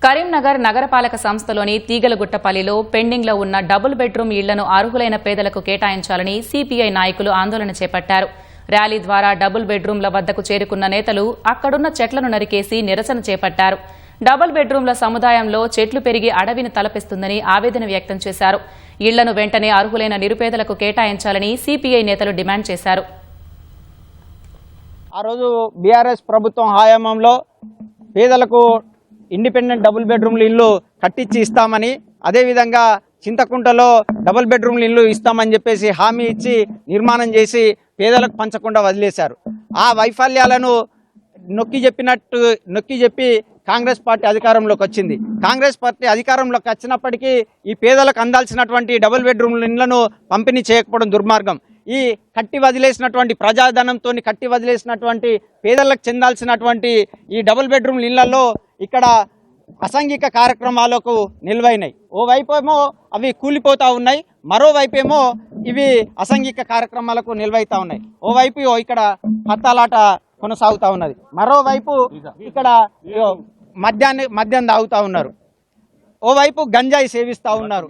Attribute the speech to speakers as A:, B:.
A: కరీంనగర్ నగరపాలక సంస్థలోని తీగలగుట్టపల్లిలో పెండింగ్లో ఉన్న డబుల్ బెడ్రూమ్ ఇళ్లను అర్హులైన పేదలకు కేటాయించాలని సిపిఐ నాయకులు ఆందోళన చేపట్టారు. ర్యాలీ ద్వారా డబుల్ బెడ్రూమ్ల వద్దకు చేరుకున్న నేతలు అక్కడున్న చెట్లను నరికేసి నిరసన చేపట్టారు. డబుల్ బెడ్రూమ్ల సముదాయంలో చెట్లు పెరిగి అడవిని తలపిస్తుందని ఆవేదన వ్యక్తం చేశారు. ఇళ్లను వెంటనే అర్హులైన నిరుపేదలకు కేటాయించాలని సిపిఐ నేతలు డిమాండ్ చేశారు.
B: ఆ రోజు బీఆర్ఎస్ ప్రభుత్వం హయాంలో పేదలకు ఇండిపెండెంట్ డబుల్ బెడ్రూమ్ల ఇల్లు కట్టించి ఇస్తామని, అదేవిధంగా చింతకుంటలో డబుల్ బెడ్రూమ్ల ఇల్లు ఇస్తామని చెప్పేసి హామీ ఇచ్చి నిర్మాణం చేసి పేదలకు పంచకుండా వదిలేశారు. ఆ వైఫల్యాలను నొక్కి చెప్పి కాంగ్రెస్ పార్టీ అధికారంలోకి వచ్చింది. కాంగ్రెస్ పార్టీ అధికారంలోకి వచ్చినప్పటికీ ఈ పేదలకు అందాల్సినటువంటి డబుల్ బెడ్రూమ్ల ఇళ్లను పంపిణీ చేయకపోవడం దుర్మార్గం. ఈ కట్టి వదిలేసినటువంటి ప్రజాధనంతో కట్టి వదిలేసినటువంటి పేదలకు చెందాల్సినటువంటి ఈ డబుల్ బెడ్రూమ్ల ఇళ్లలో ఇక్కడ అసాంఘిక కార్యక్రమాలకు నిల్వైనాయి. ఓవైపేమో అవి కూలిపోతూ ఉన్నాయి, మరోవైపేమో ఇవి అసాంఘిక కార్యక్రమాలకు నిల్వైతా ఉన్నాయి. ఓవైపు ఇక్కడ హత్తాలాట కొనసాగుతూ ఉన్నది, మరోవైపు ఇక్కడ మద్యం తాగుతూ ఉన్నారు, ఓవైపు గంజాయి సేవిస్తూ ఉన్నారు.